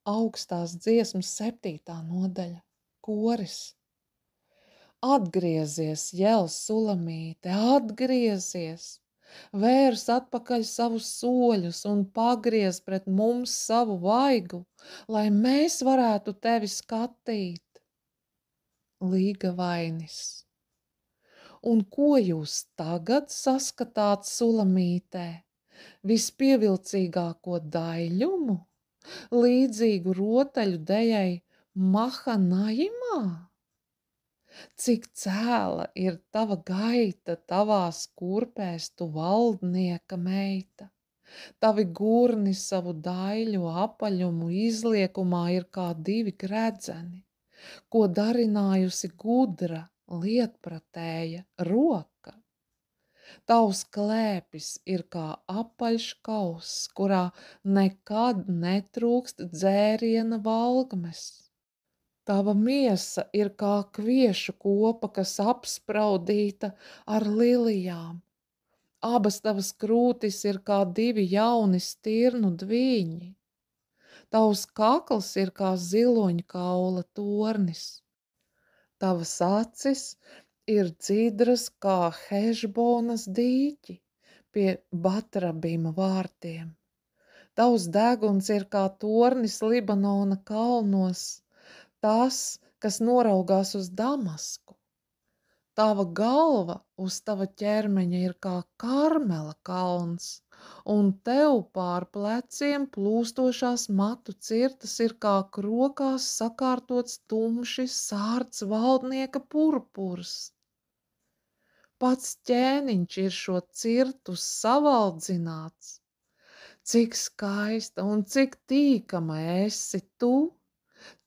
Augstās dziesmas 7. nodaļa. Koris. Atgriezies, Jēls Sulamīte, atgriezies! Vērs atpakaļ savus soļus un pagriez pret mums savu vaigu, lai mēs varētu tevi skatīt. Līga Vainis. Un ko jūs tagad saskatāt Sulamītē? Vispievilcīgāko daļumu? Līdzīgu rotaļu dejai Mahanajimā? Cik cēla ir tava gaita tavās kurpēs, tu valdnieka meita? Tavi gurni savu daļu apaļumu izliekumā ir kā divi gredzeni, ko darinājusi gudra, lietpratēja roka. Tavs klēpis ir kā apaļš kauss, kurā nekad netrūkst dzēriena valgmes. Tava miesa ir kā kviešu kopa, kas apspraudīta ar lilijām. Abas tavas krūtis ir kā divi jauni stirnu dvīņi. Tavs kakls ir kā ziloņkaula tornis. Tavas acis ir dzidras kā Hešbonas dīķi pie Batrabima vārtiem. Tavs deguns ir kā tornis Libanona kalnos, tas, kas noraugās uz Damasku. Tava galva uz tava ķermeņa ir kā Karmela kalns, un tev pār pleciem plūstošās matu cirtas ir kā krokās sakārtots tumši sārts valdnieka purpurs. Pats ķēniņš ir šo cirtu savaldzināts. Cik skaista un cik tīkama esi tu,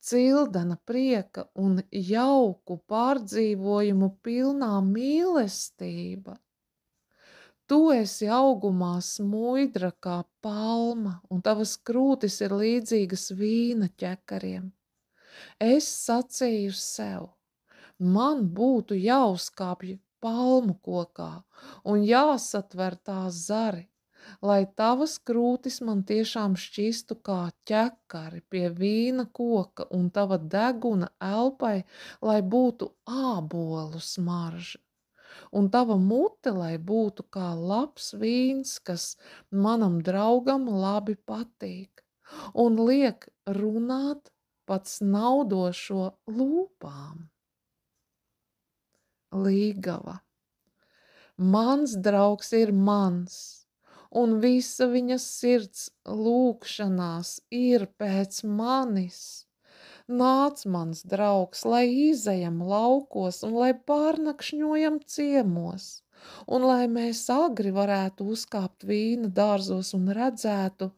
cildena prieka un jauku pārdzīvojumu pilnā mīlestība. Tu esi augumā smuidra kā palma, un tavas krūtis ir līdzīgas vīna ķekariem. Es sacīju sev, man būtu jāuzkāpj palmu kokā un jāsatver tās zari, lai tavas krūtis man tiešām šķistu kā ķekari pie vīna koka un tava deguna elpai, lai būtu ābolu smarža. Un tava mute, lai būtu kā labs vīns, kas manam draugam labi patīk, un liek runāt pats naudošo lūpām. Līgava. Mans draugs ir mans, un visa viņa sirds lūgšanās ir pēc manis. Nāc, mans draugs, lai izejam laukos un lai pārnakšņojam ciemos, un lai mēs agri varētu uzkāpt vīna dārzos un redzētu,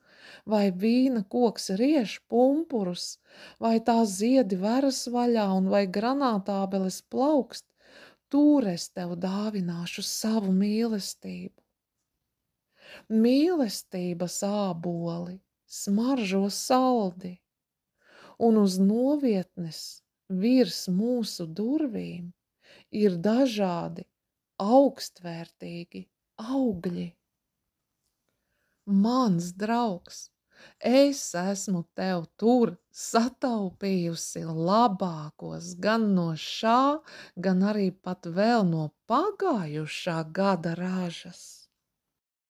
vai vīna koks rieš pumpurus, vai tā ziedi veras vaļā un vai granātābeles plaukst, tur es tev dāvināšu savu mīlestību. Mīlestības āboli smaržo saldi, un uz novietnes virs mūsu durvīm ir dažādi augstvērtīgi augļi. Mans draugs, es esmu tev tur sataupījusi labākos gan no šā, gan arī pat vēl no pagājušā gada ražas.